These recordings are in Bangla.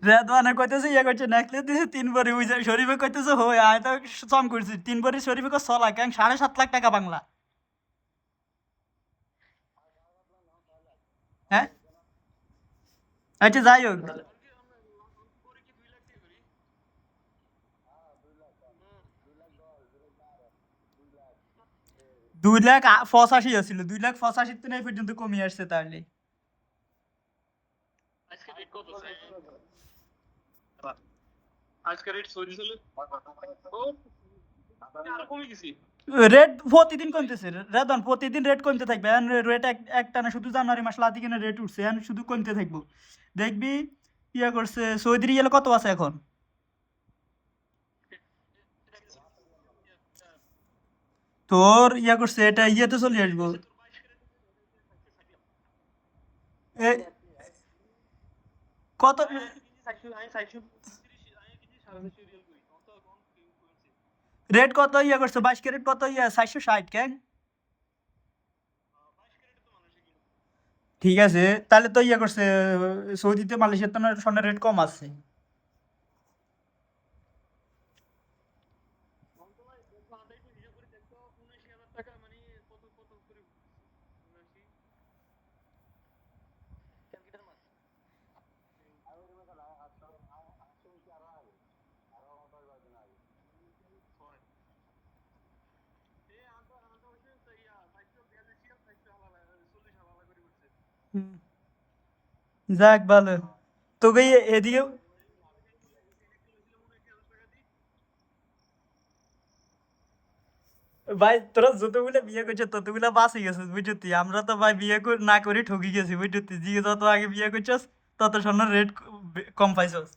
রেদওয়ানে কইতেছে ইয়ে করছে নেকলেস দিছে ৩ ভরি ওই যে শরীফে কইতেছে হই আয় তো চম করছি ৩ ভরি শরীফে কো ৬ লাখ ৭.৫ লাখ টাকা বাংলা। হ্যাঁ আচ্ছা যাই হোক ২,৮৫,০০০ আছিল ২,৮৫,০০০ তো এই পর্যন্ত কমিয়ে আসছে তাহলে। রেট প্রতিদিন কমতেছে রেদন প্রতিদিন রেট কমতে থাকবে এখন রেট একটা না শুধু জানুয়ারি মাস লাতি কিনা রেট উঠছে এখন শুধু কমতে থাকবো দেখবি ইয়া করছে সৌদি রিয়াল কত আছে এখন তোর ইয়া করছে এটা ইয়েতে চলে আসবো এ- কত রেট কত ইয়া করছে 22 ক্যারেট কত ইয়া 460 কেন ঠিক আছে তাহলে তো ইয়া করছে সৌদিতে মালয়েশিয়ার তো না স্বর্ণের রেট কম আছে। হুম, যাক ভালো তোকে এদিকে ভাই তোরা যতগুলো বিয়ে করছিস ততগুলো বাঁচি গেছিস বুঝছি আমরা তো ভাই বিয়ে না করে ঠকি গেছি বুঝছি যে যত আগে বিয়ে করছিস তত স্বর্ণের রেট কম পাইছস।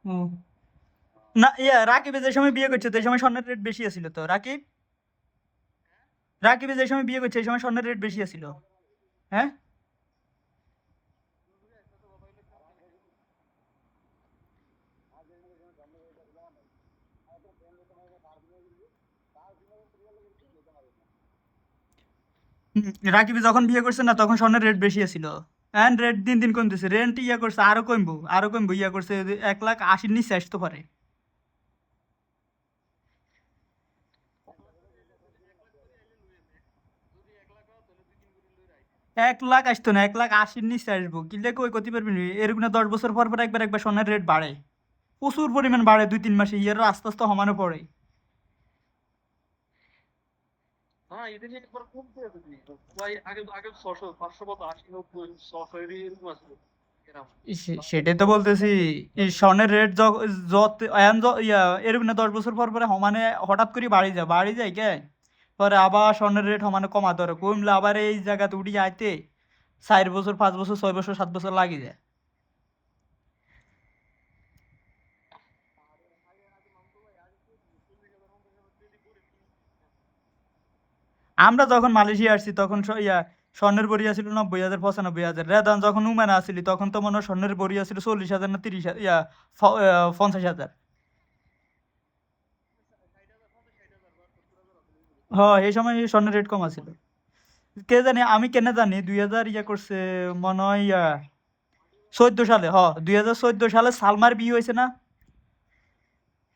হুম। না ইয়া রাকিবে যে সময় বিয়ে করছে সেই সময় স্বর্ণের রেট বেশি আছিল তো রাকিবে যে সময় বিয়ে করছে এই সময় স্বর্ণের রেট বেশি আছিল। হ্যাঁ হুম, রাকিবে যখন বিয়ে করছে না তখন স্বর্ণের রেট বেশি আছিল। এন্ড রেট দিন দিন কমতেছে রেন্ট ইয়া করছে আরো কমবো ইয়া করছে 1,80,000 নিচে আসতে পারে। 1,00,000 আসতো না 1,80,000 নিচে আসবো কিনলে কই করতে পারবি না এরকম না 10 বছর পর পর একবার একবার স্বর্ণের রেট বাড়ে প্রচুর পরিমাণ বাড়ে 2-3 মাসে ইয়ার আস্তে আস্তে সমানে পড়ে। সেটাই তো বলতেছি এই স্বর্ণের রেট যত এখন ইয়া এরকম না 10 বছর পর পরে সমানে হঠাৎ করে বাড়ি যায় কে পরে আবার স্বর্ণের রেট সমানে কমা ধরে কমলে আবার এই জায়গাতে উঠি আইতে 4 বছর 5 বছর 6 বছর 7 বছর লাগি যায়। আমরা যখন মালয়েশিয়া আসছি তখন ইয়া স্বর্ণের বড়িয়া ছিল 90,000 95,000 রেদান যখন উমানে আসছিলি তখন তো মনে হয় স্বর্ণের বড়িয়া ছিল 40,000 না 30,000 ইয়া 50,000। হ্যাঁ এই সময় স্বর্ণের রেট কম আছিল কে জানি আমি কেনে জানি 2000 ইয়া করছে মনে হয় 14 সালে 2014 সালে সালমার বিয়ে হয়েছে না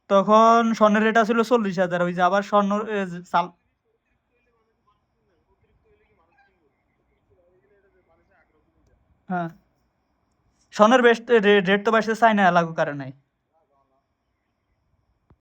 তখন স্বর্ণের রেট ছিল 40,000 ওই যে আবার স্বর্ণ সাল হ্যাঁ স্বর্ণের বেস্ট রেট তো বাড়ছে চাইনা লাগু কারণে